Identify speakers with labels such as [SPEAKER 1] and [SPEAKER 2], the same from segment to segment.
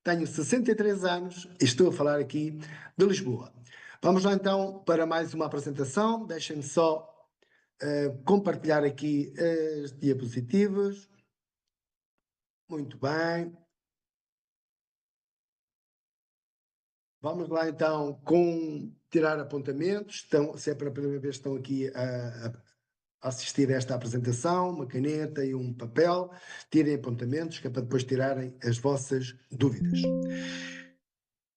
[SPEAKER 1] tenho 63 anos e estou a falar aqui de Lisboa. Vamos lá então para mais uma apresentação. Deixem-me só compartilhar aqui as diapositivas. Muito bem. Vamos lá então com tirar apontamentos. Se é pela primeira vez que estão aqui a assistir a esta apresentação, uma caneta e um papel, tirem apontamentos, que é para depois tirarem as vossas dúvidas.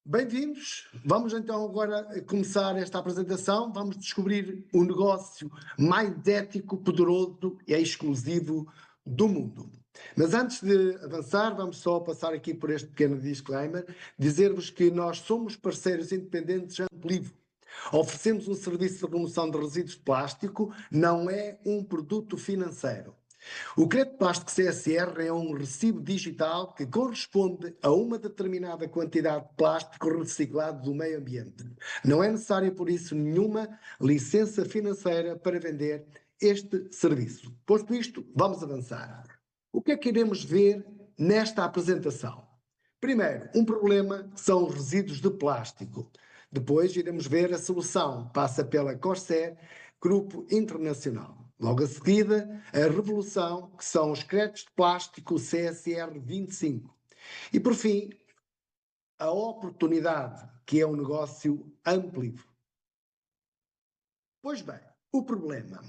[SPEAKER 1] Bem-vindos. Vamos então agora começar esta apresentação. Vamos descobrir o negócio mais ético, poderoso e exclusivo do mundo. Mas antes de avançar, vamos só passar aqui por este pequeno disclaimer, dizer-vos que nós somos parceiros independentes Amplivo. Oferecemos um serviço de remoção de resíduos de plástico, não é um produto financeiro. O crédito plástico CSR é um recibo digital que corresponde a uma determinada quantidade de plástico reciclado do meio ambiente. Não é necessária, por isso, nenhuma licença financeira para vender este serviço. Posto isto, vamos avançar. O que é que iremos ver nesta apresentação? Primeiro, um problema são os resíduos de plástico. Depois iremos ver a solução, passa pela Corsair, Grupo Internacional. Logo a seguida, a revolução, que são os créditos de plástico CSR 25. E por fim, a oportunidade, que é um negócio Amplivo. Pois bem, o problema.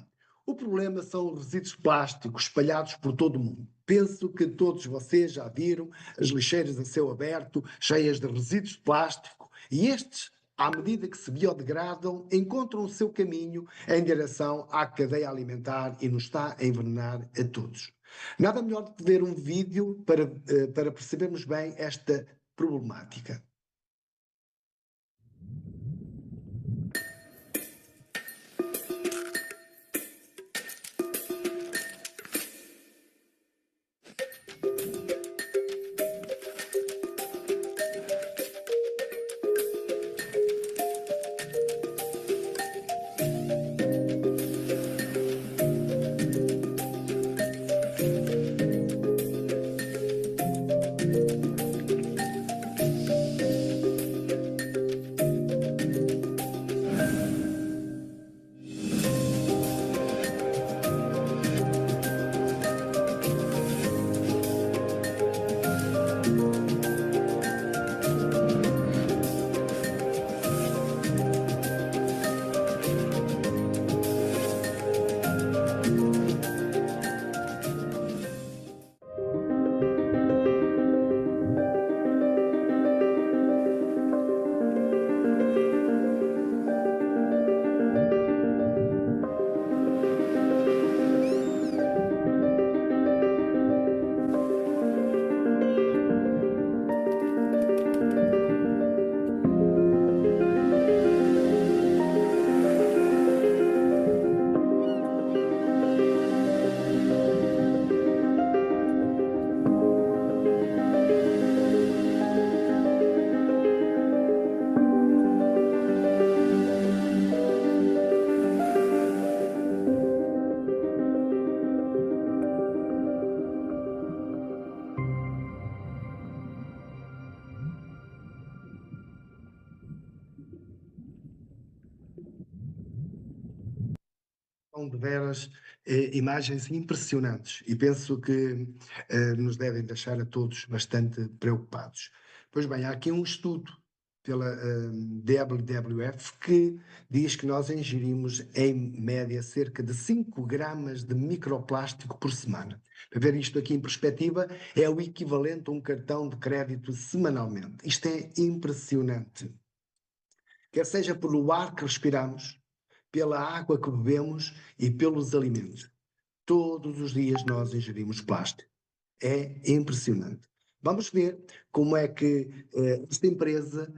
[SPEAKER 1] O problema são os resíduos plásticos espalhados por todo o mundo. Penso que todos vocês já viram as lixeiras a céu aberto, cheias de resíduos de plástico, e estes, à medida que se biodegradam, encontram o seu caminho em direção à cadeia alimentar e nos está a envenenar a todos. Nada melhor do que ver um vídeo para percebermos bem esta problemática. São de veras imagens impressionantes e penso que nos devem deixar a todos bastante preocupados. Pois bem, há aqui um estudo pela WWF que diz que nós ingerimos em média cerca de 5 gramas de microplástico por semana. Para ver isto aqui em perspectiva, é o equivalente a um cartão de crédito semanalmente. Isto é impressionante. Quer seja pelo ar que respiramos, pela água que bebemos e pelos alimentos. Todos os dias nós ingerimos plástico. É impressionante. Vamos ver como é que esta empresa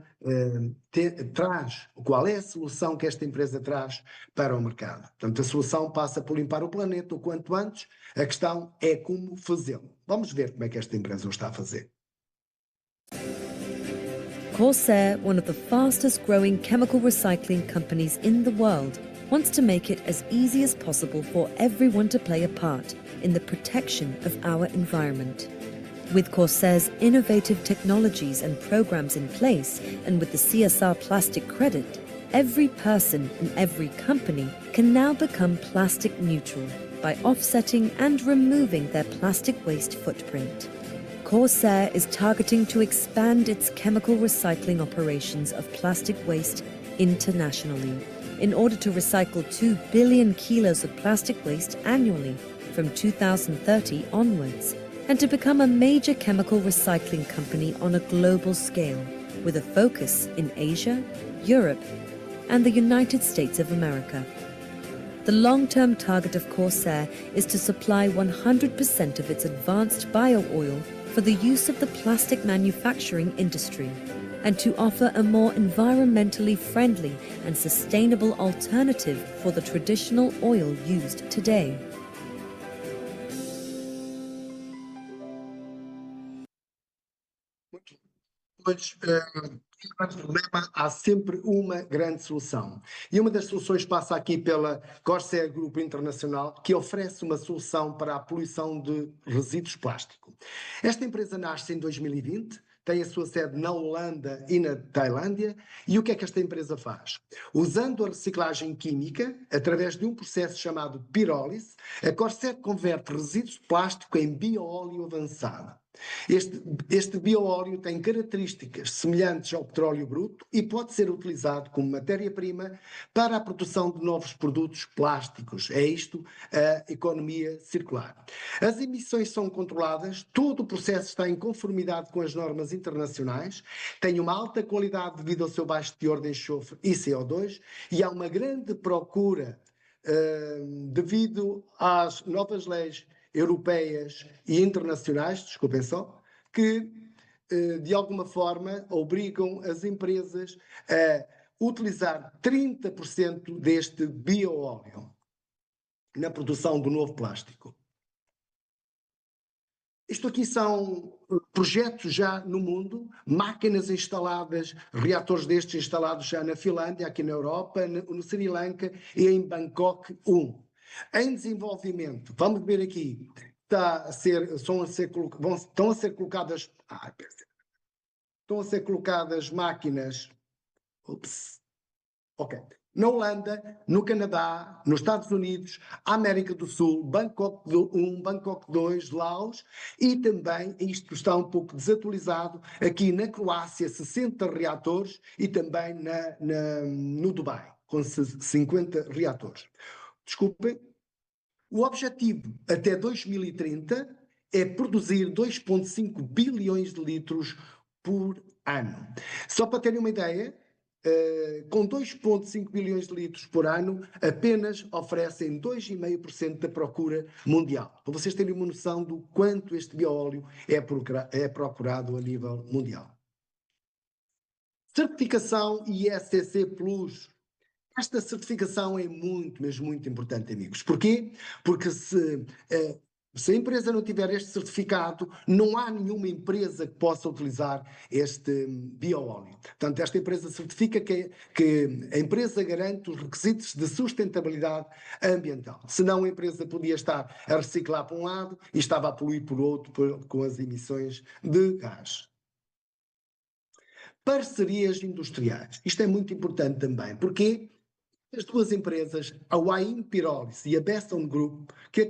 [SPEAKER 1] traz, qual é a solução que esta empresa traz para o mercado. Portanto, a solução passa por limpar o planeta o quanto antes, a questão é como fazê-lo. Vamos ver como é que esta empresa o está a fazer.
[SPEAKER 2] Corsair, one of the fastest growing chemical recycling companies in the world, wants to make it as easy as possible for everyone to play a part in the protection of our environment. With Corsair's innovative technologies and programs in place, and with the CSR plastic credit, every person and every company can now become plastic neutral by offsetting and removing their plastic waste footprint. Corsair is targeting to expand its chemical recycling operations of plastic waste internationally in order to recycle 2 billion kilos of plastic waste annually from 2030 onwards, and to become a major chemical recycling company on a global scale, with a focus in Asia, Europe, and the United States of America. The long-term target of Corsair is to supply 100% of its advanced bio-oil for the use of the plastic manufacturing industry, and to offer a more environmentally friendly and sustainable alternative for the traditional oil used today.
[SPEAKER 1] Pois, cada problema há sempre uma grande solução. E uma das soluções passa aqui pela Corsair Grupo Internacional, que oferece uma solução para a poluição de resíduos plástico. Esta empresa nasce em 2020, tem a sua sede na Holanda e na Tailândia. E o que é que esta empresa faz? Usando a reciclagem química, através de um processo chamado pirólise, a Corsair converte resíduos de plástico em bioóleo avançado. Este bioóleo tem características semelhantes ao petróleo bruto e pode ser utilizado como matéria-prima para a produção de novos produtos plásticos. É isto a economia circular. As emissões são controladas, todo o processo está em conformidade com as normas internacionais, tem uma alta qualidade devido ao seu baixo teor de enxofre e CO2 e há uma grande procura devido às novas leis europeias e internacionais, desculpem só, que de alguma forma obrigam as empresas a utilizar 30% deste bioóleo na produção do novo plástico. Isto aqui são projetos já no mundo, máquinas instaladas, reatores destes instalados já na Finlândia, aqui na Europa, no Sri Lanka e em Bangkok 1. Em desenvolvimento, vamos ver aqui, estão a ser colocadas máquinas, na Holanda, no Canadá, nos Estados Unidos, América do Sul, Bangkok 1, Bangkok 2, Laos e também, isto está um pouco desatualizado, aqui na Croácia 60 reatores e também no Dubai, com 50 reatores. Desculpem, o objetivo até 2030 é produzir 2,5 bilhões de litros por ano. Só para terem uma ideia, com 2,5 bilhões de litros por ano, apenas oferecem 2,5% da procura mundial. Para vocês terem uma noção do quanto este bioóleo é procurado a nível mundial. Certificação ISCC Plus. Esta certificação é muito, mas muito importante, amigos. Porquê? Porque se a empresa não tiver este certificado, não há nenhuma empresa que possa utilizar este bioóleo. Portanto, esta empresa certifica que a empresa garante os requisitos de sustentabilidade ambiental. Senão a empresa podia estar a reciclar por um lado e estava a poluir por outro com as emissões de gás. Parcerias industriais. Isto é muito importante também. Porquê? As duas empresas, a Huayin Pyrolysis e a Besson Group, que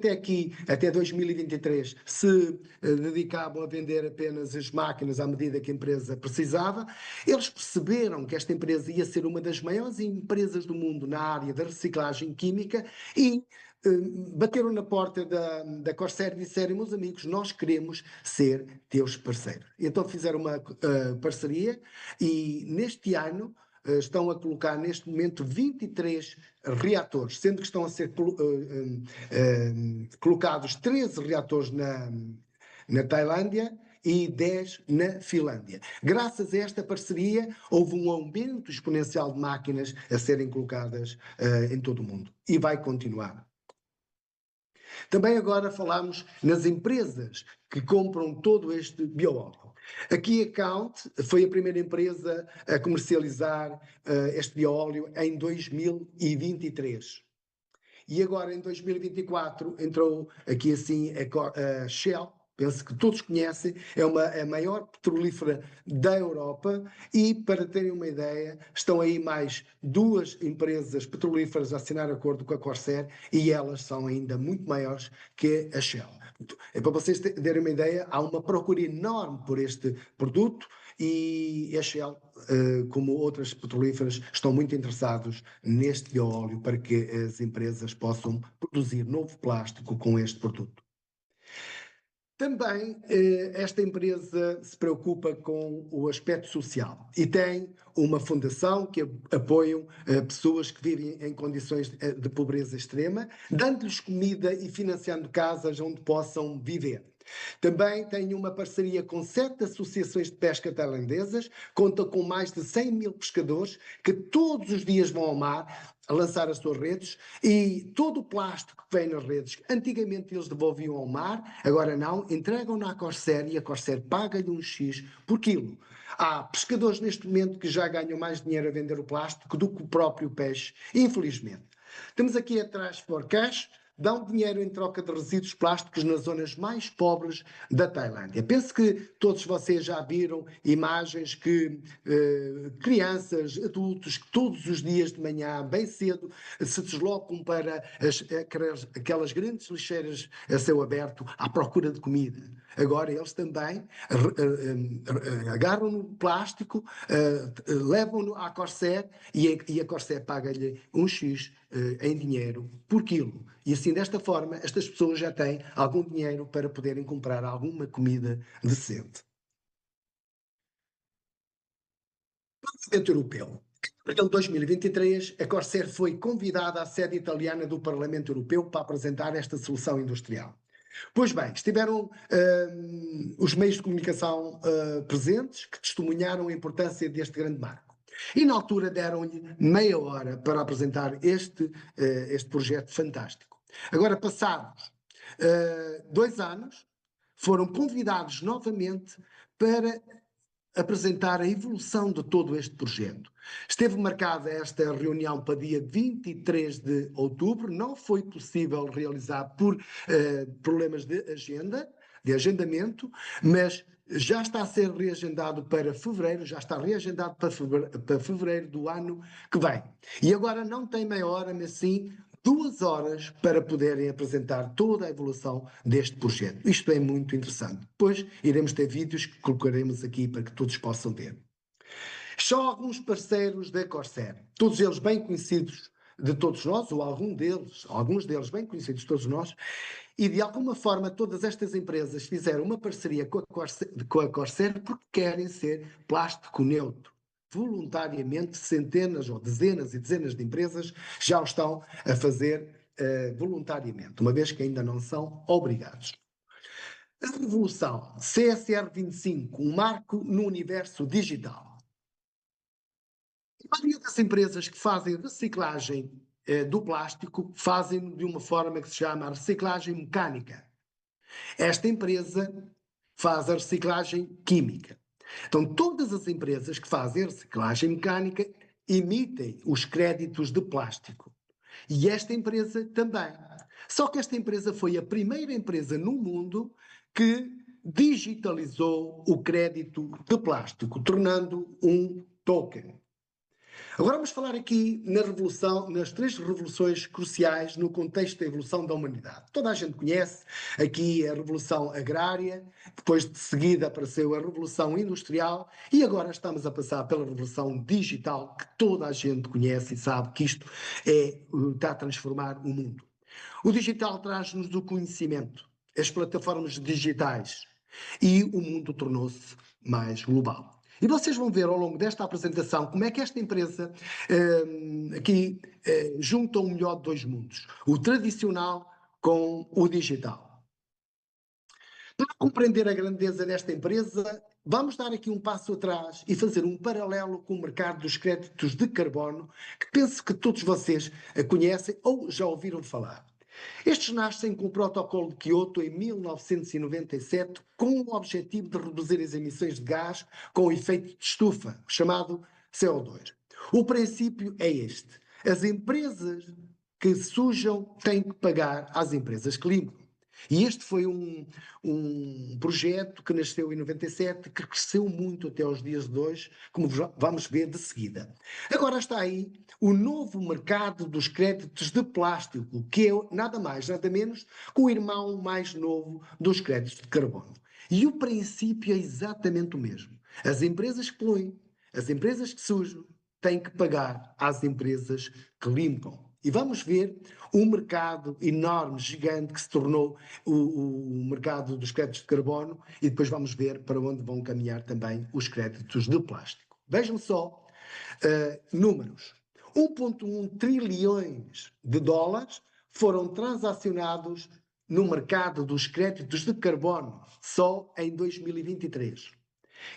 [SPEAKER 1] até 2023, se dedicavam a vender apenas as máquinas à medida que a empresa precisava, eles perceberam que esta empresa ia ser uma das maiores empresas do mundo na área da reciclagem química e bateram na porta da Corsair e disseram: meus amigos, nós queremos ser teus parceiros. Então fizeram uma parceria e neste ano estão a colocar neste momento 23 reatores, sendo que estão a ser colocados 13 reatores na Tailândia e 10 na Finlândia. Graças a esta parceria, houve um aumento exponencial de máquinas a serem colocadas em todo o mundo e vai continuar. Também agora falamos nas empresas que compram todo este bioóleo. A Key Account foi a primeira empresa a comercializar este bioóleo em 2023. E agora em 2024 entrou aqui assim a Shell penso que todos conhecem, é a maior petrolífera da Europa e, para terem uma ideia, estão aí mais 2 empresas petrolíferas a assinar acordo com a Corsair e elas são ainda muito maiores que a Shell. É para vocês terem uma ideia, há uma procura enorme por este produto e a Shell, como outras petrolíferas, estão muito interessados neste óleo para que as empresas possam produzir novo plástico com este produto. Também esta empresa se preocupa com o aspecto social e tem uma fundação que apoia pessoas que vivem em condições de pobreza extrema, dando-lhes comida e financiando casas onde possam viver. Também tem uma parceria com 7 associações de pesca tailandesas, conta com mais de 100 mil pescadores que todos os dias vão ao mar a lançar as suas redes e todo o plástico que vem nas redes, antigamente eles devolviam ao mar, agora não, entregam-no à Corsair e a Corsair paga-lhe um X por quilo. Há pescadores neste momento que já ganham mais dinheiro a vender o plástico do que o próprio peixe, infelizmente. Temos aqui a Trash for Cash, dão dinheiro em troca de resíduos plásticos nas zonas mais pobres da Tailândia. Penso que todos vocês já viram imagens que crianças, adultos, que todos os dias de manhã, bem cedo, se deslocam para aquelas grandes lixeiras a céu aberto à procura de comida. Agora eles também agarram no plástico, levam-no à Corsair e a Corsair paga-lhe um X em dinheiro por quilo. E assim, desta forma, estas pessoas já têm algum dinheiro para poderem comprar alguma comida decente. Parlamento Europeu. Em 2023, a Corsair foi convidada à sede italiana do Parlamento Europeu para apresentar esta solução industrial. Pois bem, estiveram os meios de comunicação presentes que testemunharam a importância deste grande marco. E na altura deram-lhe meia hora para apresentar este projeto fantástico. Agora, passados 2 anos, foram convidados novamente para apresentar a evolução de todo este projeto. Esteve marcada esta reunião para dia 23 de outubro, não foi possível realizar por problemas de agendamento, mas já está a ser reagendado para fevereiro, já está reagendado para fevereiro do ano que vem. E agora não tem meia hora, mas sim 2 horas para poderem apresentar toda a evolução deste projeto. Isto é muito interessante. Depois iremos ter vídeos que colocaremos aqui para que todos possam ver. Só alguns parceiros da Corsair, todos eles bem conhecidos de todos nós, ou alguns deles bem conhecidos de todos nós, e de alguma forma todas estas empresas fizeram uma parceria com a Corsair porque querem ser plástico neutro. Voluntariamente, centenas ou dezenas e dezenas de empresas já o estão a fazer voluntariamente, uma vez que ainda não são obrigados. A revolução CSR25, um marco no universo digital. A maioria das empresas que fazem reciclagem do plástico fazem de uma forma que se chama reciclagem mecânica. Esta empresa faz a reciclagem química. Então, todas as empresas que fazem reciclagem mecânica emitem os créditos de plástico. E esta empresa também. Só que esta empresa foi a primeira empresa no mundo que digitalizou o crédito de plástico, tornando um token. Agora vamos falar aqui nas 3 revoluções cruciais no contexto da evolução da humanidade. Toda a gente conhece aqui a Revolução Agrária, depois de seguida apareceu a Revolução Industrial e agora estamos a passar pela Revolução Digital, que toda a gente conhece e sabe que isto está a transformar o mundo. O digital traz-nos o conhecimento, as plataformas digitais e o mundo tornou-se mais global. E vocês vão ver ao longo desta apresentação como é que esta empresa junta o melhor de 2 mundos, o tradicional com o digital. Para compreender a grandeza desta empresa, vamos dar aqui um passo atrás e fazer um paralelo com o mercado dos créditos de carbono, que penso que todos vocês conhecem ou já ouviram falar. Estes nascem com o Protocolo de Kyoto em 1997 com o objetivo de reduzir as emissões de gás com efeito de estufa, chamado CO2. O princípio é este. As empresas que sujam têm que pagar às empresas que limpam. E este foi um projeto que nasceu em 97, que cresceu muito até aos dias de hoje, como vamos ver de seguida. Agora está aí o novo mercado dos créditos de plástico, que é nada mais, nada menos que o irmão mais novo dos créditos de carbono. E o princípio é exatamente o mesmo. As empresas que poluem, as empresas que sujam, têm que pagar às empresas que limpam. E vamos ver um mercado enorme, gigante, que se tornou o mercado dos créditos de carbono, e depois vamos ver para onde vão caminhar também os créditos de plástico. Vejam só números. 1,1 trilhões de dólares foram transacionados no mercado dos créditos de carbono só em 2023.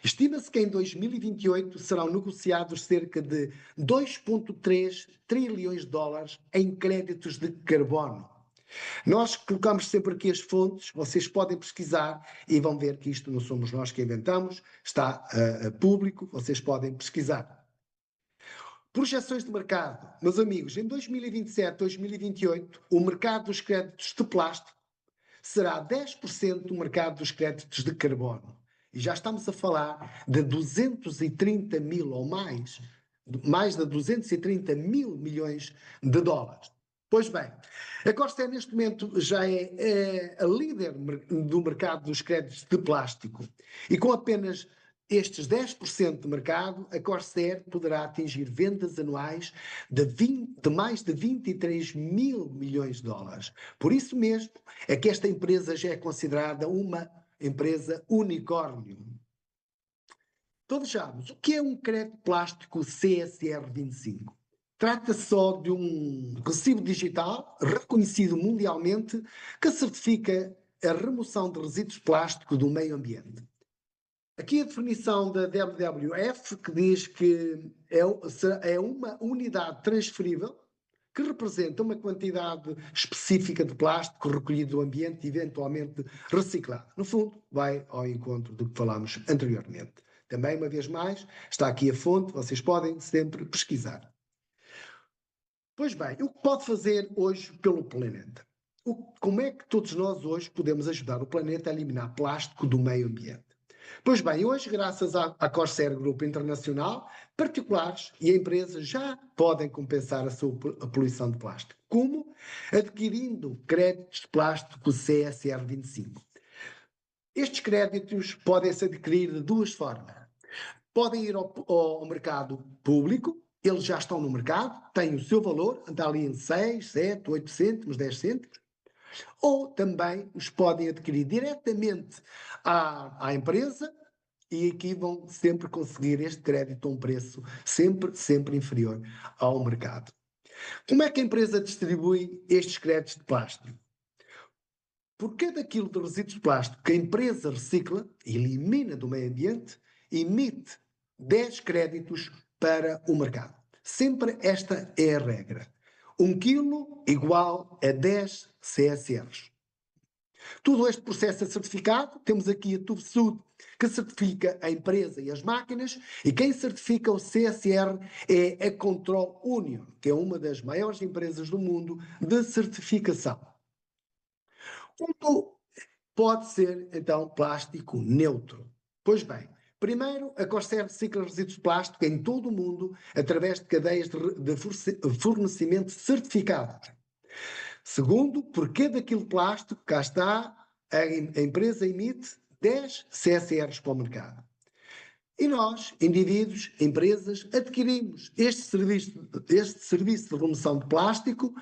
[SPEAKER 1] Estima-se que em 2028 serão negociados cerca de 2,3 trilhões de dólares em créditos de carbono. Nós colocamos sempre aqui as fontes, vocês podem pesquisar e vão ver que isto não somos nós que inventamos, está público, vocês podem pesquisar. Projeções de mercado. Meus amigos, em 2027, 2028, o mercado dos créditos de plástico será 10% do mercado dos créditos de carbono. E já estamos a falar de 230 mil ou mais de 230 mil milhões de dólares. Pois bem, a Corsair neste momento já é a líder do mercado dos créditos de plástico, e com apenas estes 10% de mercado, a Corsair poderá atingir vendas anuais de mais de 23 mil milhões de dólares. Por isso mesmo é que esta empresa já é considerada uma empresa unicórnio. Todos sabemos o que é um crédito plástico CSR 25. Trata-se só de um recibo digital reconhecido mundialmente que certifica a remoção de resíduos plásticos do meio ambiente. Aqui a definição da WWF, que diz que é uma unidade transferível que representa uma quantidade específica de plástico recolhido do ambiente e eventualmente reciclado. No fundo, vai ao encontro do que falámos anteriormente. Também, uma vez mais, está aqui a fonte, vocês podem sempre pesquisar. Pois bem, o que pode fazer hoje pelo planeta? Como é que todos nós hoje podemos ajudar o planeta a eliminar plástico do meio ambiente? Pois bem, hoje, graças à Corsair Grupo Internacional, particulares e empresas já podem compensar a sua poluição de plástico. Como? Adquirindo créditos de plástico CSR 25. Estes créditos podem ser adquiridos de duas formas. Podem ir ao mercado público, eles já estão no mercado, têm o seu valor, anda ali em 6, 7, 8 cêntimos, 10 cêntimos. Ou também os podem adquirir diretamente à empresa, e aqui vão sempre conseguir este crédito a um preço sempre inferior ao mercado. Como é que a empresa distribui estes créditos de plástico? Por cada quilo de resíduos de plástico que a empresa recicla e elimina do meio ambiente, emite 10 créditos para o mercado. Sempre esta é a regra. 1 quilo igual a 10 CSRs. Todo este processo é certificado. Temos aqui a TÜV-SÜD, que certifica a empresa e as máquinas, e quem certifica o CSR é a Control Union, que é uma das maiores empresas do mundo de certificação. Como pode ser, então, plástico neutro? Pois bem, primeiro, a Corsair recicla resíduos de plástico em todo o mundo através de cadeias de fornecimento certificadas. Segundo, por cada quilo de plástico, cá está, a empresa emite 10 CSRs para o mercado. E nós, indivíduos, empresas, adquirimos este serviço de remoção de plástico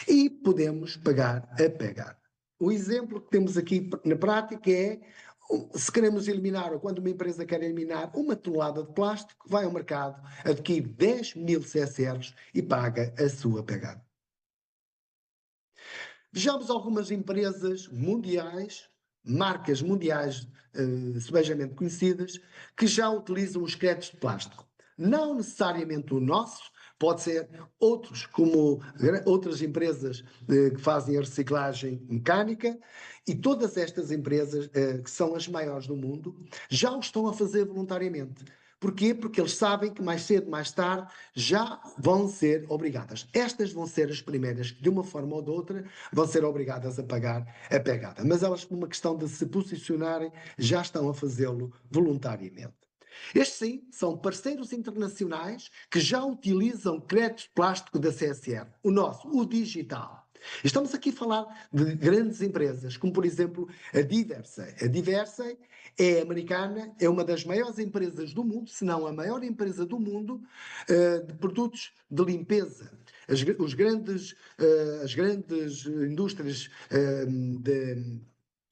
[SPEAKER 1] e podemos pagar a pegar. O exemplo que temos aqui na prática é, se queremos eliminar, ou quando uma empresa quer eliminar 1 tonelada de plástico, vai ao mercado, adquire 10 mil CSRs e paga a sua pegada. Vejamos algumas empresas mundiais, marcas mundiais sebejamente conhecidas, que já utilizam os créditos de plástico. Não necessariamente o nosso, pode ser outros, como outras empresas que fazem a reciclagem mecânica, e todas estas empresas, que são as maiores do mundo, já o estão a fazer voluntariamente. Porquê? Porque eles sabem que mais cedo, mais tarde, já vão ser obrigadas. Estas vão ser as primeiras que, de uma forma ou de outra, vão ser obrigadas a pagar a pegada. Mas elas, por uma questão de se posicionarem, já estão a fazê-lo voluntariamente. Estes, sim, são parceiros internacionais que já utilizam crédito de plástico da CSR, o nosso, o digital. Estamos aqui a falar de grandes empresas, como por exemplo a Diversey. A Diversey é americana, é uma das maiores empresas do mundo, se não a maior empresa do mundo, de produtos de limpeza. As grandes indústrias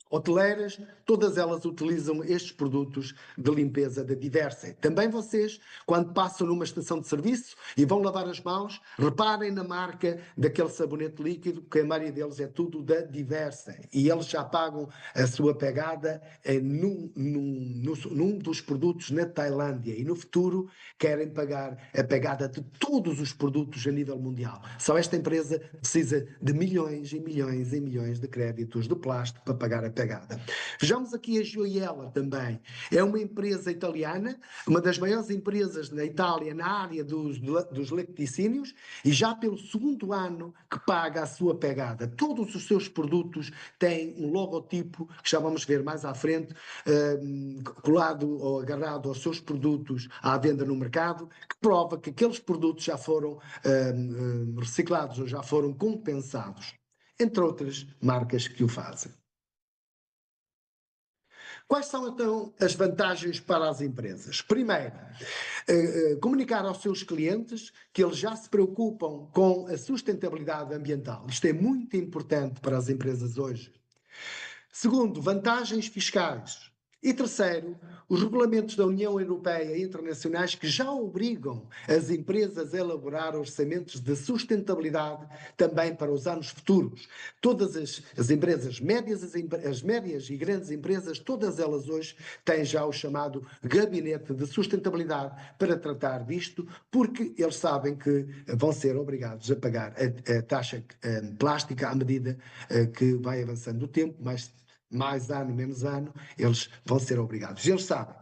[SPEAKER 1] hoteleiras, todas elas utilizam estes produtos de limpeza da Diversey. Também vocês, quando passam numa estação de serviço e vão lavar as mãos, reparem na marca daquele sabonete líquido, que a maioria deles é tudo da Diversey. E eles já pagam a sua pegada num dos produtos na Tailândia. E no futuro querem pagar a pegada de todos os produtos a nível mundial. Só esta empresa precisa de milhões e milhões e milhões de créditos de plástico para pagar a pegada. Vejamos aqui a Gioiella também. É uma empresa italiana, uma das maiores empresas na Itália na área dos laticínios, e já pelo segundo ano que paga a sua pegada. Todos os seus produtos têm um logotipo, que já vamos ver mais à frente, colado ou agarrado aos seus produtos à venda no mercado, que prova que aqueles produtos já foram reciclados ou já foram compensados, entre outras marcas que o fazem. Quais são então as vantagens para as empresas? Primeiro, comunicar aos seus clientes que eles já se preocupam com a sustentabilidade ambiental. Isto é muito importante para as empresas hoje. Segundo, vantagens fiscais. E terceiro, os regulamentos da União Europeia e internacionais que já obrigam as empresas a elaborar orçamentos de sustentabilidade também para os anos futuros. Todas as empresas médias, as médias e grandes empresas, todas elas hoje têm já o chamado gabinete de sustentabilidade para tratar disto, porque eles sabem que vão ser obrigados a pagar a taxa plástica à medida que vai avançando o tempo, mais ano, menos ano, eles vão ser obrigados. Eles sabem,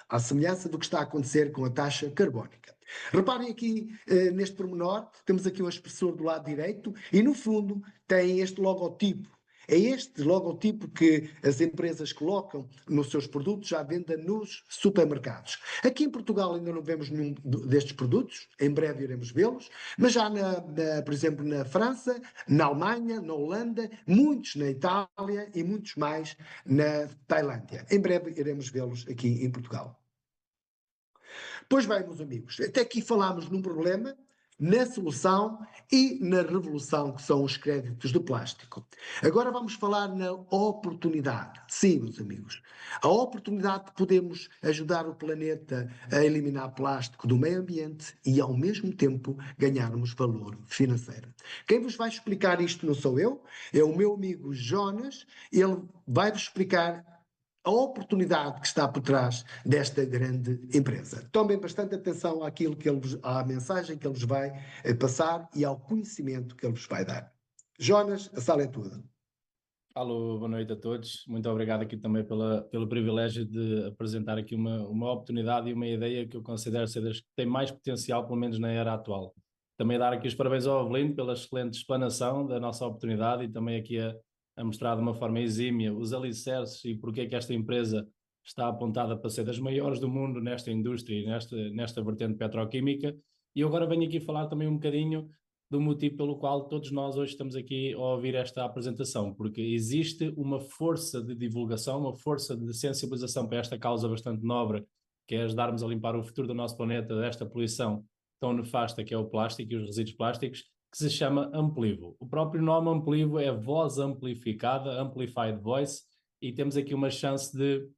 [SPEAKER 1] à semelhança do que está a acontecer com a taxa carbónica. Reparem aqui neste pormenor, temos aqui um expressor do lado direito e no fundo tem este logotipo. É este logotipo que as empresas colocam nos seus produtos à venda nos supermercados. Aqui em Portugal ainda não vemos nenhum destes produtos, em breve iremos vê-los, mas já, por exemplo, na França, na Alemanha, na Holanda, muitos na Itália e muitos mais na Tailândia. Em breve iremos vê-los aqui em Portugal. Pois bem, meus amigos, até aqui falámos num problema, na solução e na revolução que são os créditos de plástico. Agora vamos falar na oportunidade. Sim, meus amigos, a oportunidade de podermos ajudar o planeta a eliminar plástico do meio ambiente e ao mesmo tempo ganharmos valor financeiro. Quem vos vai explicar isto não sou eu, é o meu amigo Jonas, ele vai-vos explicar a oportunidade que está por trás desta grande empresa. Tomem bastante atenção à mensagem que ele vos vai passar e ao conhecimento que ele vos vai dar. Jonas, a sala é tua.
[SPEAKER 3] Alô, boa noite a todos. Muito obrigado aqui também pelo privilégio de apresentar aqui uma oportunidade e uma ideia que eu considero ser das que tem mais potencial, pelo menos na era atual. Também dar aqui os parabéns ao Avelino pela excelente explanação da nossa oportunidade e também aqui a mostrar de uma forma exímia os alicerces e porque é que esta empresa está apontada para ser das maiores do mundo nesta indústria e nesta vertente petroquímica. E eu agora venho aqui falar também um bocadinho do motivo pelo qual todos nós hoje estamos aqui a ouvir esta apresentação, porque existe uma força de divulgação, uma força de sensibilização para esta causa bastante nobre, que é ajudarmos a limpar o futuro do nosso planeta desta poluição tão nefasta que é o plástico e os resíduos plásticos, que se chama Amplivo. O próprio nome Amplivo é voz amplificada, Amplified Voice, e temos aqui uma chance de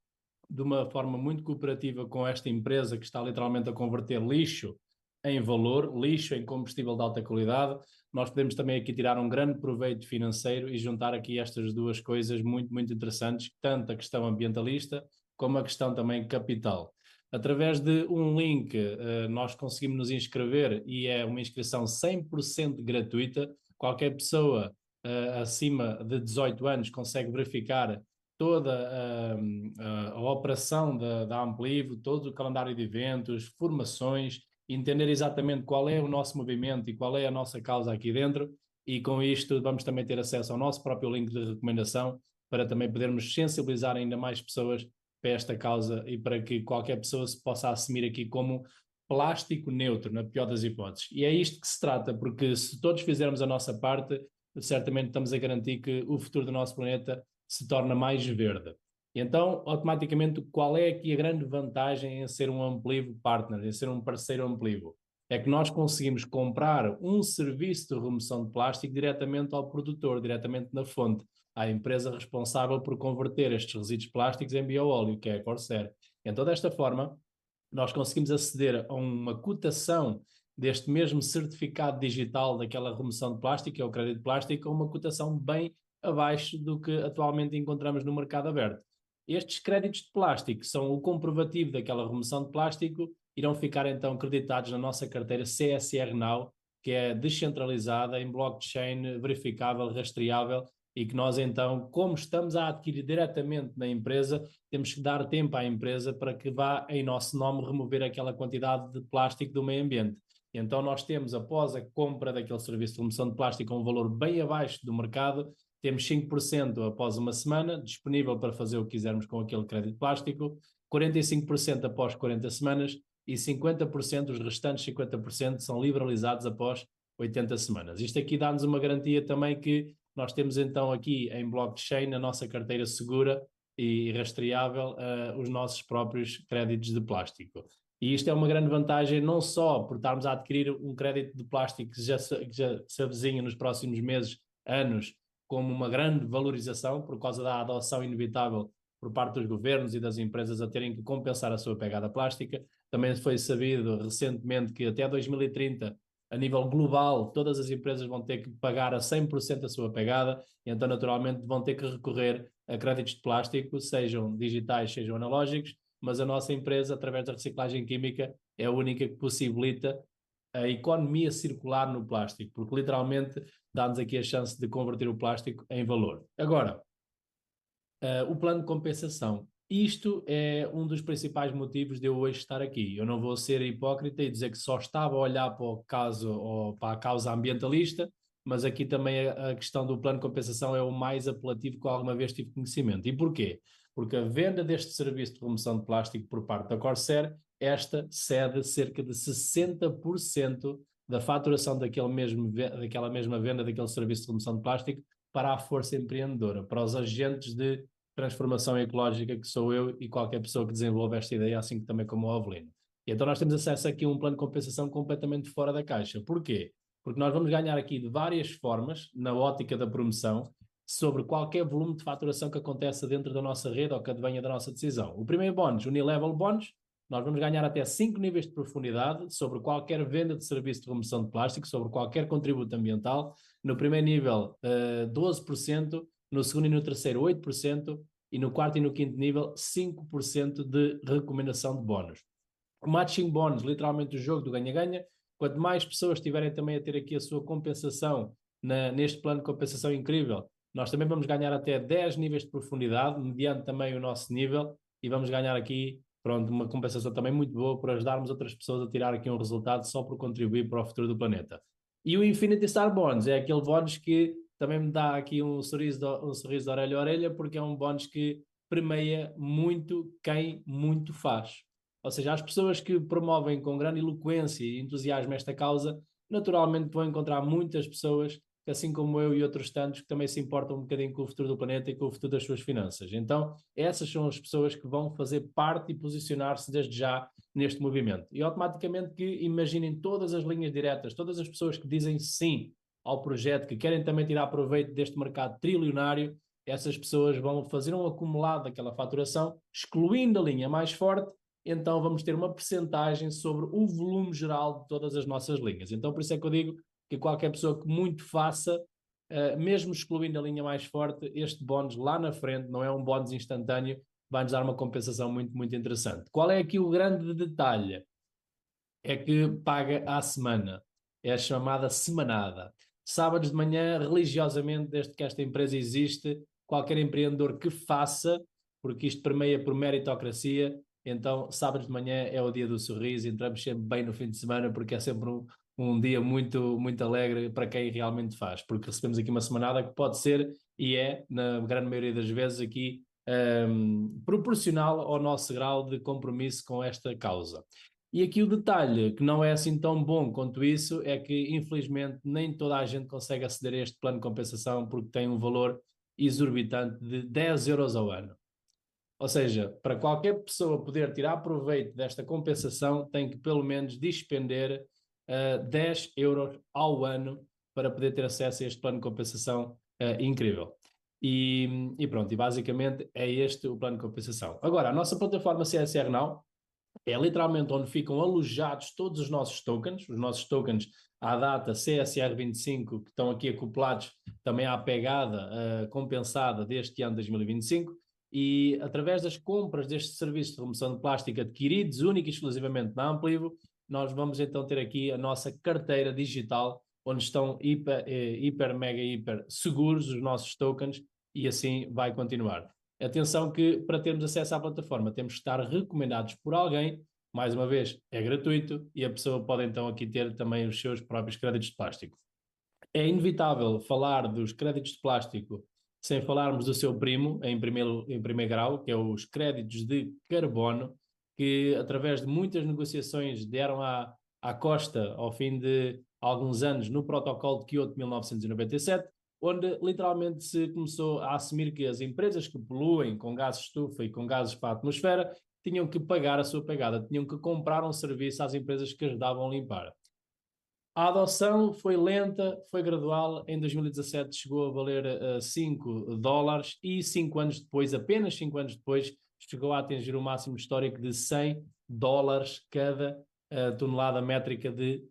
[SPEAKER 3] uma forma muito cooperativa com esta empresa que está literalmente a converter lixo em valor, lixo em combustível de alta qualidade. Nós podemos também aqui tirar um grande proveito financeiro e juntar aqui estas duas coisas muito, muito interessantes, tanto a questão ambientalista como a questão também capital. Através de um link nós conseguimos nos inscrever e é uma inscrição 100% gratuita. Qualquer pessoa acima de 18 anos consegue verificar toda a operação da Amplivo, todo o calendário de eventos, formações, entender exatamente qual é o nosso movimento e qual é a nossa causa aqui dentro, e com isto vamos também ter acesso ao nosso próprio link de recomendação para também podermos sensibilizar ainda mais pessoas para esta causa e para que qualquer pessoa se possa assumir aqui como plástico neutro, na pior das hipóteses. E é isto que se trata, porque se todos fizermos a nossa parte, certamente estamos a garantir que o futuro do nosso planeta se torna mais verde. E então, automaticamente, qual é aqui a grande vantagem em ser um Amplivo partner, em ser um parceiro Amplivo? É que nós conseguimos comprar um serviço de remoção de plástico diretamente ao produtor, diretamente na fonte, à empresa responsável por converter estes resíduos plásticos em bioóleo, que é a Corsair. Então, desta forma, nós conseguimos aceder a uma cotação deste mesmo certificado digital daquela remoção de plástico, que é o crédito de plástico, a uma cotação bem abaixo do que atualmente encontramos no mercado aberto. Estes créditos de plástico são o comprovativo daquela remoção de plástico, irão ficar então creditados na nossa carteira CSR Now, que é descentralizada, em blockchain, verificável, rastreável, e que nós então, como estamos a adquirir diretamente na empresa, temos que dar tempo à empresa para que vá em nosso nome remover aquela quantidade de plástico do meio ambiente. Então nós temos, após a compra daquele serviço de remoção de plástico, um valor bem abaixo do mercado, temos 5% após uma semana, disponível para fazer o que quisermos com aquele crédito de plástico, 45% após 40 semanas e 50%, os restantes 50% são liberalizados após 80 semanas. Isto aqui dá-nos uma garantia também que nós temos então aqui em blockchain a nossa carteira segura e rastreável os nossos próprios créditos de plástico. E isto é uma grande vantagem não só por estarmos a adquirir um crédito de plástico que já se avizinha nos próximos meses, anos, como uma grande valorização por causa da adoção inevitável por parte dos governos e das empresas a terem que compensar a sua pegada plástica. Também foi sabido recentemente que até 2030, a nível global, todas as empresas vão ter que pagar a 100% a sua pegada, e então naturalmente vão ter que recorrer a créditos de plástico, sejam digitais, sejam analógicos, mas a nossa empresa, através da reciclagem química, é a única que possibilita a economia circular no plástico, porque literalmente dá-nos aqui a chance de converter o plástico em valor. Agora, o plano de compensação. Isto é um dos principais motivos de eu hoje estar aqui. Eu não vou ser hipócrita e dizer que só estava a olhar para o caso ou para a causa ambientalista, mas aqui também a questão do plano de compensação é o mais apelativo que alguma vez tive conhecimento. E porquê? Porque a venda deste serviço de remoção de plástico por parte da Corsair, esta cede cerca de 60% da faturação daquela mesma venda daquele serviço de remoção de plástico para a força empreendedora, para os agentes de transformação ecológica que sou eu e qualquer pessoa que desenvolve esta ideia, assim que também como o Avelino. E então nós temos acesso aqui a um plano de compensação completamente fora da caixa. Porquê? Porque nós vamos ganhar aqui de várias formas, na ótica da promoção, sobre qualquer volume de faturação que aconteça dentro da nossa rede ou que advenha da nossa decisão. O primeiro bónus, Unilevel Bónus, nós vamos ganhar até 5 níveis de profundidade sobre qualquer venda de serviço de remoção de plástico, sobre qualquer contributo ambiental. No primeiro nível, 12%, no segundo e no terceiro, 8%, e no quarto e no quinto nível, 5% de recomendação de bónus. O matching bónus, literalmente o jogo do ganha-ganha. Quanto mais pessoas tiverem também a ter aqui a sua compensação neste plano de compensação incrível, nós também vamos ganhar até 10 níveis de profundidade, mediante também o nosso nível, e vamos ganhar aqui, pronto, uma compensação também muito boa por ajudarmos outras pessoas a tirar aqui um resultado só por contribuir para o futuro do planeta. E o Infinity Star Bonus é aquele bónus que também me dá aqui um sorriso de orelha a orelha, porque é um bónus que premia muito quem muito faz. Ou seja, as pessoas que promovem com grande eloquência e entusiasmo esta causa, naturalmente vão encontrar muitas pessoas, assim como eu e outros tantos, que também se importam um bocadinho com o futuro do planeta e com o futuro das suas finanças. Então, essas são as pessoas que vão fazer parte e posicionar-se desde já neste movimento. E automaticamente que imaginem todas as linhas diretas, todas as pessoas que dizem sim ao projeto, que querem também tirar proveito deste mercado trilionário, essas pessoas vão fazer um acumulado daquela faturação, excluindo a linha mais forte, então vamos ter uma percentagem sobre o volume geral de todas as nossas linhas. Então por isso é que eu digo que qualquer pessoa que muito faça, mesmo excluindo a linha mais forte, este bónus lá na frente, não é um bónus instantâneo, vai-nos dar uma compensação muito, muito interessante. Qual é aqui o grande detalhe? É que paga à semana, é a chamada semanada. Sábados de manhã, religiosamente, desde que esta empresa existe, qualquer empreendedor que faça, porque isto permeia por meritocracia. Então, sábado de manhã é o dia do sorriso, entramos sempre bem no fim de semana, porque é sempre um dia muito, muito alegre para quem realmente faz, porque recebemos aqui uma semanada que pode ser, e é, na grande maioria das vezes, aqui proporcional ao nosso grau de compromisso com esta causa. E aqui o detalhe, que não é assim tão bom quanto isso, é que infelizmente nem toda a gente consegue aceder a este plano de compensação porque tem um valor exorbitante de 10 euros ao ano. Ou seja, para qualquer pessoa poder tirar proveito desta compensação, tem que pelo menos despender 10 euros ao ano para poder ter acesso a este plano de compensação incrível. E pronto, e basicamente é este o plano de compensação. Agora, a nossa plataforma CSR Now é literalmente onde ficam alojados todos os nossos tokens à data CSR25, que estão aqui acoplados também à pegada compensada deste ano 2025, e através das compras destes serviços de remoção de plástico adquiridos única e exclusivamente na Amplivo, nós vamos então ter aqui a nossa carteira digital, onde estão hiper seguros os nossos tokens, e assim vai continuar. Atenção que para termos acesso à plataforma temos que estar recomendados por alguém, mais uma vez é gratuito e a pessoa pode então aqui ter também os seus próprios créditos de plástico. É inevitável falar dos créditos de plástico sem falarmos do seu primo em primeiro grau, que é os créditos de carbono, que através de muitas negociações deram à costa ao fim de alguns anos no protocolo de Kyoto de 1997, onde literalmente se começou a assumir que as empresas que poluem com gases de estufa e com gases para a atmosfera tinham que pagar a sua pegada, tinham que comprar um serviço às empresas que ajudavam a limpar. A adoção foi lenta, foi gradual. Em 2017 chegou a valer $5 e 5 anos depois, apenas 5 anos depois, chegou a atingir o máximo histórico de $100 cada tonelada métrica de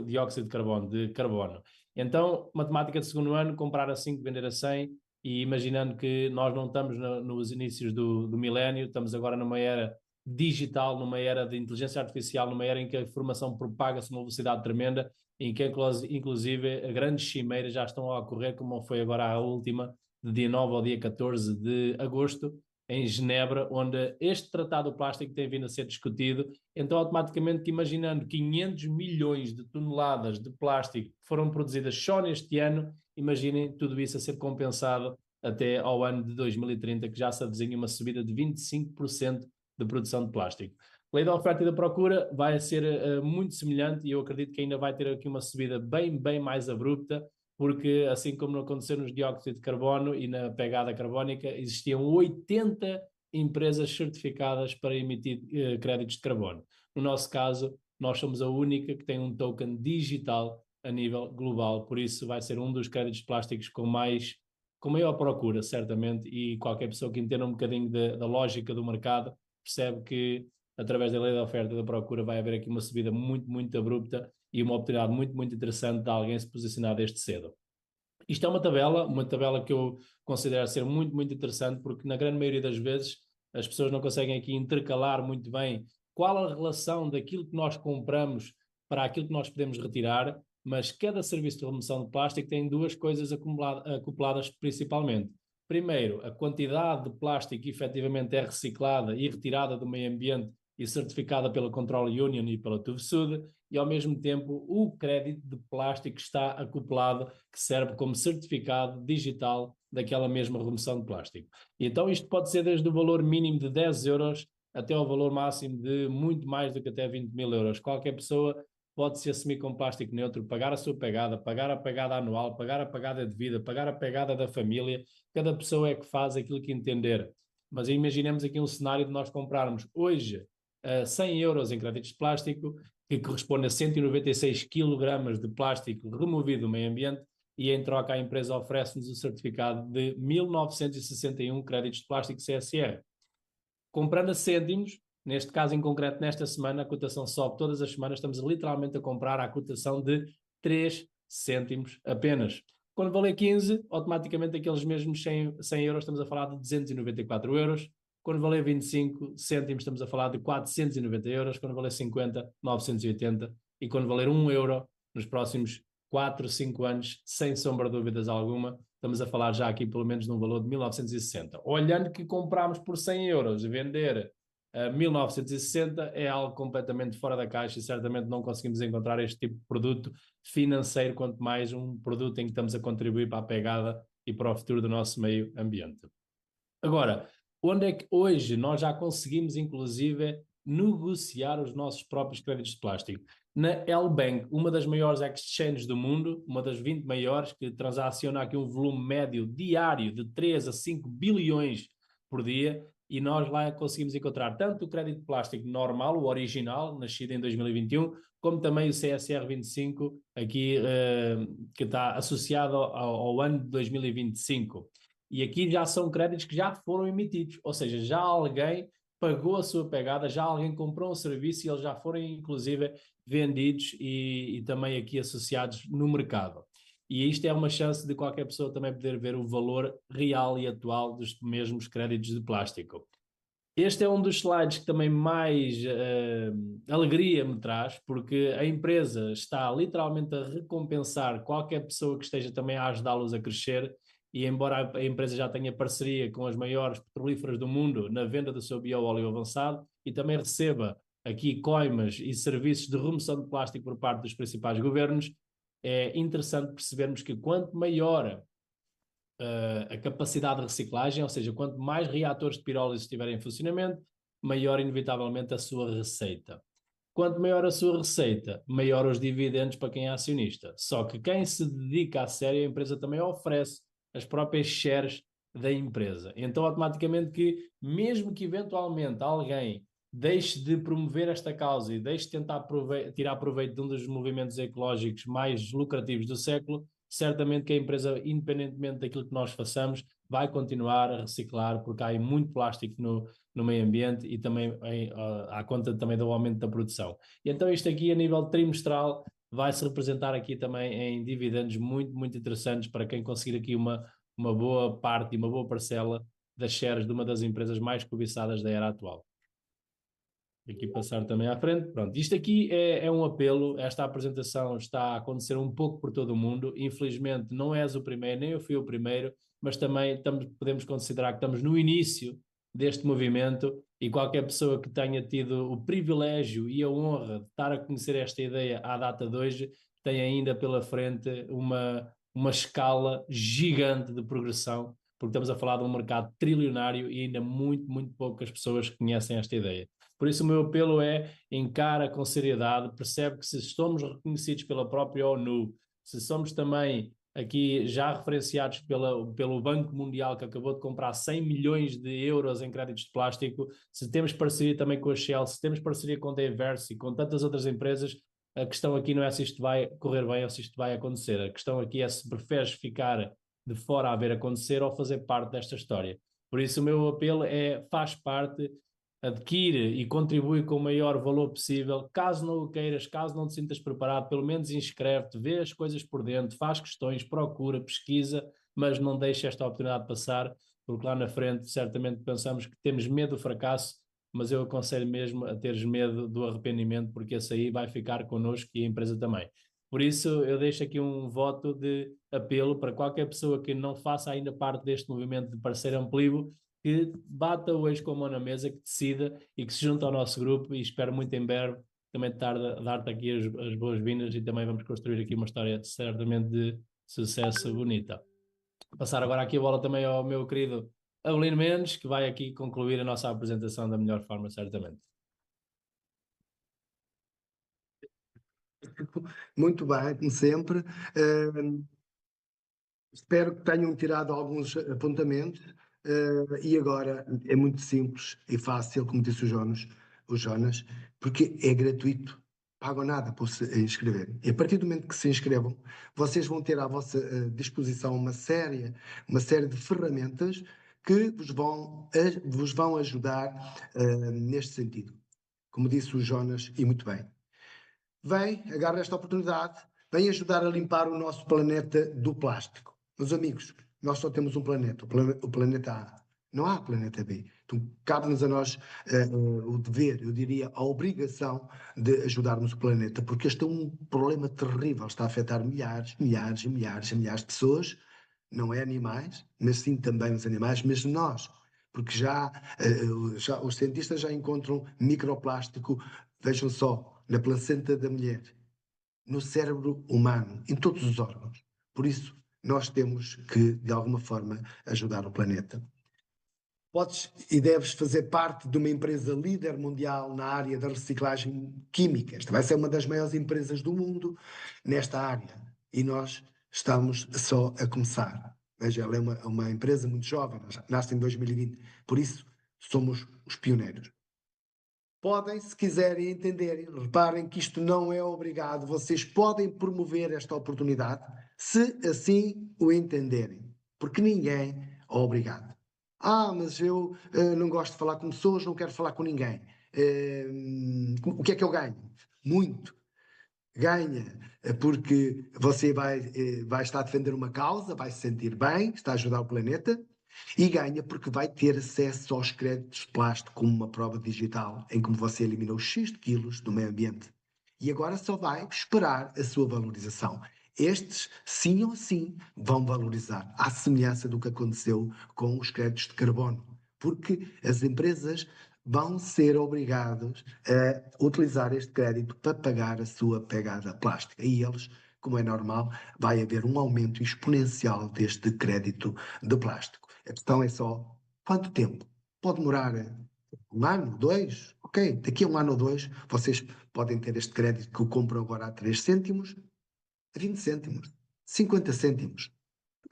[SPEAKER 3] dióxido de carbono. Então, matemática de segundo ano, comprar a 5, vender a 100, e imaginando que nós não estamos nos inícios do milénio, estamos agora numa era digital, numa era de inteligência artificial, numa era em que a informação propaga-se a uma velocidade tremenda, em que inclusive grandes cimeiras já estão a ocorrer, como foi agora a última, de dia 9 ao dia 14 de agosto, em Genebra, onde este tratado do plástico tem vindo a ser discutido. Então, automaticamente, imaginando 500 milhões de toneladas de plástico que foram produzidas só neste ano, imaginem tudo isso a ser compensado até ao ano de 2030, que já se avizinha uma subida de 25% de produção de plástico. A lei da oferta e da procura vai ser muito semelhante, e eu acredito que ainda vai ter aqui uma subida bem mais abrupta, porque assim como aconteceu nos dióxidos de carbono e na pegada carbónica, existiam 80 empresas certificadas para emitir créditos de carbono. No nosso caso, nós somos a única que tem um token digital a nível global, por isso vai ser um dos créditos plásticos com maior procura, certamente, e qualquer pessoa que entenda um bocadinho da lógica do mercado percebe que, através da lei da oferta e da procura, vai haver aqui uma subida muito abrupta e uma oportunidade muito interessante de alguém se posicionar desde cedo. Isto é uma tabela que eu considero ser muito interessante, porque na grande maioria das vezes as pessoas não conseguem aqui intercalar muito bem qual a relação daquilo que nós compramos para aquilo que nós podemos retirar, mas cada serviço de remoção de plástico tem duas coisas acopladas principalmente. Primeiro, a quantidade de plástico que efetivamente é reciclada e retirada do meio ambiente e certificada pela Control Union e pela TÜV-SÜD, e ao mesmo tempo o crédito de plástico está acoplado, que serve como certificado digital daquela mesma remoção de plástico. E então isto pode ser desde o valor mínimo de 10 euros até ao valor máximo de muito mais do que até 20 mil euros. Qualquer pessoa pode se assumir com plástico neutro, pagar a sua pegada, pagar a pegada anual, pagar a pegada de vida, pagar a pegada da família. Cada pessoa é que faz aquilo que entender. Mas imaginemos aqui um cenário de nós comprarmos hoje 100 euros em créditos de plástico, que corresponde a 196 kg de plástico removido do meio ambiente, e em troca a empresa oferece-nos o certificado de 1961 créditos de plástico CSR. Comprando a cêntimos, neste caso em concreto, nesta semana, a cotação sobe todas as semanas, estamos literalmente a comprar à cotação de 3 cêntimos apenas. Quando valer 15, automaticamente aqueles mesmos 100 euros estamos a falar de 294 euros. Quando valer 25 cêntimos estamos a falar de 490 euros. Quando valer 50, 980. E quando valer 1 euro nos próximos 4, 5 anos, sem sombra de dúvidas alguma, estamos a falar já aqui pelo menos num valor de 1960. Olhando que compramos por 100 euros e vender a 1960 é algo completamente fora da caixa e certamente não conseguimos encontrar este tipo de produto financeiro, quanto mais um produto em que estamos a contribuir para a pegada e para o futuro do nosso meio ambiente. Agora, onde é que hoje nós já conseguimos, inclusive, negociar os nossos próprios créditos de plástico? Na L-Bank, uma das maiores exchanges do mundo, uma das 20 maiores, que transaciona aqui um volume médio diário de 3 a 5 bilhões por dia, e nós lá conseguimos encontrar tanto o crédito de plástico normal, o original, nascido em 2021, como também o CSR 25, aqui, que está associado ao ano de 2025. E aqui já são créditos que já foram emitidos, ou seja, já alguém pagou a sua pegada, já alguém comprou um serviço e eles já foram inclusive vendidos e também aqui associados no mercado. E isto é uma chance de qualquer pessoa também poder ver o valor real e atual dos mesmos créditos de plástico. Este é um dos slides que também mais alegria me traz, porque a empresa está literalmente a recompensar qualquer pessoa que esteja também a ajudá-los a crescer, e embora a empresa já tenha parceria com as maiores petrolíferas do mundo na venda do seu bioóleo avançado e também receba aqui coimas e serviços de remoção de plástico por parte dos principais governos, é interessante percebermos que quanto maior a capacidade de reciclagem, ou seja, quanto mais reatores de pirólise estiverem em funcionamento, maior inevitavelmente a sua receita. Quanto maior a sua receita, maior os dividendos para quem é acionista. Só que quem se dedica a sério, a empresa também oferece as próprias shares da empresa. Então, automaticamente que, mesmo que eventualmente alguém deixe de promover esta causa e deixe de tentar tirar proveito de um dos movimentos ecológicos mais lucrativos do século, certamente que a empresa, independentemente daquilo que nós façamos, vai continuar a reciclar, porque há muito plástico no meio ambiente e também à conta também do aumento da produção. E então isto aqui a nível trimestral vai-se representar aqui também em dividendos muito, muito interessantes para quem conseguir aqui uma boa parte e uma boa parcela das shares de uma das empresas mais cobiçadas da era atual. Aqui passar também à frente. Pronto, isto aqui é um apelo. Esta apresentação está a acontecer um pouco por todo o mundo. Infelizmente não és o primeiro, nem eu fui o primeiro, mas também podemos considerar que estamos no início deste movimento e qualquer pessoa que tenha tido o privilégio e a honra de estar a conhecer esta ideia à data de hoje tem ainda pela frente uma escala gigante de progressão, porque estamos a falar de um mercado trilionário e ainda muito, muito poucas pessoas conhecem esta ideia. Por isso o meu apelo é: encara com seriedade, percebe que se somos reconhecidos pela própria ONU, se somos também aqui já referenciados pelo Banco Mundial, que acabou de comprar 100 milhões de euros em créditos de plástico, se temos parceria também com a Shell, se temos parceria com a Diverse e com tantas outras empresas, a questão aqui não é se isto vai correr bem ou se isto vai acontecer. A questão aqui é se preferes ficar de fora a ver acontecer ou fazer parte desta história. Por isso o meu apelo é: faz parte, adquire e contribui com o maior valor possível. Caso não o queiras, caso não te sintas preparado, pelo menos inscreve-te, vê as coisas por dentro, faz questões, procura, pesquisa, mas não deixe esta oportunidade passar, porque lá na frente certamente pensamos que temos medo do fracasso, mas eu aconselho mesmo a teres medo do arrependimento, porque esse aí vai ficar connosco e a empresa também. Por isso eu deixo aqui um voto de apelo para qualquer pessoa que não faça ainda parte deste movimento de Parceiro Amplivo, que bata hoje com a mão na mesa, que decida e que se junte ao nosso grupo, e espero muito em breve também dar-te aqui as boas-vindas e também vamos construir aqui uma história certamente de sucesso bonita. Passar agora aqui a bola também ao meu querido Abelino Mendes, que vai aqui concluir a nossa apresentação da melhor forma, certamente.
[SPEAKER 1] Muito bem, como sempre. Espero que tenham tirado alguns apontamentos. E agora é muito simples e fácil, como disse o Jonas, porque é gratuito, pagam nada por se inscreverem. E a partir do momento que se inscrevam, vocês vão ter à vossa disposição uma série de ferramentas que vos vão ajudar neste sentido. Como disse o Jonas, e muito bem. Vem, agarra esta oportunidade, vem ajudar a limpar o nosso planeta do plástico. Meus amigos, nós só temos um planeta, o planeta A. Não há planeta B. Então, cabe-nos a nós o dever, eu diria, a obrigação de ajudarmos o planeta, porque este é um problema terrível, está a afetar milhares de pessoas não é animais, mas sim também os animais, mas nós, porque já os cientistas já encontram microplástico, vejam só, na placenta da mulher, no cérebro humano, em todos os órgãos. Por isso, nós temos que, de alguma forma, ajudar o planeta. Podes e deves fazer parte de uma empresa líder mundial na área da reciclagem química. Esta vai ser uma das maiores empresas do mundo nesta área. E nós estamos só a começar. Veja, ela é uma empresa muito jovem, nasce em 2020. Por isso, somos os pioneiros. Podem, se quiserem entenderem, reparem que isto não é obrigado, vocês podem promover esta oportunidade, se assim o entenderem, porque ninguém é obrigado. Mas eu não gosto de falar com pessoas, não quero falar com ninguém. O que é que eu ganho? Muito. Ganha, porque você vai estar a defender uma causa, vai se sentir bem, está a ajudar o planeta, e ganha porque vai ter acesso aos créditos de plástico como uma prova digital, em como você eliminou X de quilos do meio ambiente. E agora só vai esperar a sua valorização. Estes, sim ou sim, vão valorizar, à semelhança do que aconteceu com os créditos de carbono, porque as empresas vão ser obrigados a utilizar este crédito para pagar a sua pegada plástica. E eles, como é normal, vai haver um aumento exponencial deste crédito de plástico. A questão é só quanto tempo? Pode demorar um ano, dois? Ok, daqui a um ano ou dois vocês podem ter este crédito que o compram agora a 3 cêntimos, a 20 cêntimos, 50 cêntimos,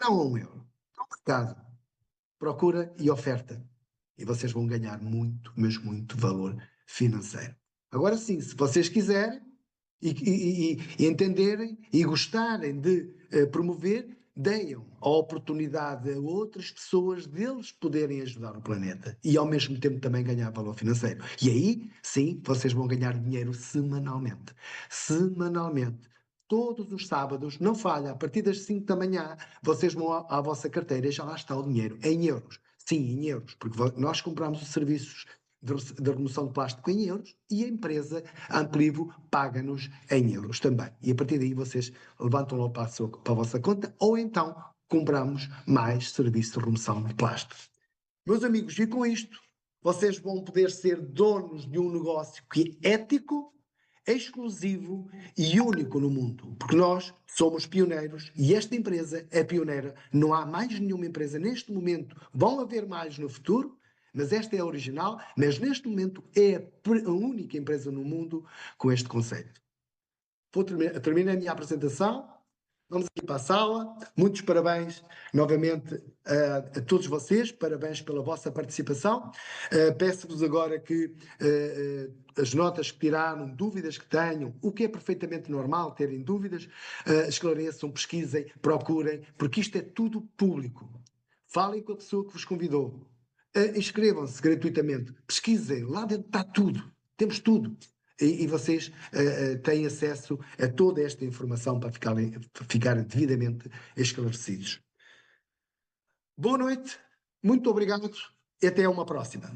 [SPEAKER 1] não a 1 euro. É um mercado. Procura e oferta. E vocês vão ganhar muito, mas muito valor financeiro. Agora sim, se vocês quiserem e entenderem e gostarem de promover, deem a oportunidade a outras pessoas deles poderem ajudar o planeta e ao mesmo tempo também ganhar valor financeiro. E aí, sim, vocês vão ganhar dinheiro semanalmente. Semanalmente. Todos os sábados, não falha, a partir das 5 da manhã, vocês vão à vossa carteira e já lá está o dinheiro, em euros. Sim, em euros, porque nós compramos os serviços de remoção de plástico em euros e a empresa Amplivo paga-nos em euros também. E a partir daí vocês levantam logo para a vossa conta ou então compramos mais serviço de remoção de plástico. Meus amigos, e com isto, vocês vão poder ser donos de um negócio que é ético, exclusivo e único no mundo, porque nós somos pioneiros e esta empresa é pioneira. Não há mais nenhuma empresa neste momento, vão haver mais no futuro, mas esta é a original, mas neste momento é a única empresa no mundo com este conceito. Termino a minha apresentação. Vamos aqui para a sala. Muitos parabéns novamente a todos vocês. Parabéns pela vossa participação. Peço-vos agora que as notas que tiraram, dúvidas que tenham, o que é perfeitamente normal terem dúvidas, esclareçam, pesquisem, procurem, porque isto é tudo público. Falem com a pessoa que vos convidou. Inscrevam-se gratuitamente. Pesquisem. Lá dentro está tudo. Temos tudo. E vocês têm acesso a toda esta informação para ficarem devidamente esclarecidos. Boa noite, muito obrigado e até uma próxima.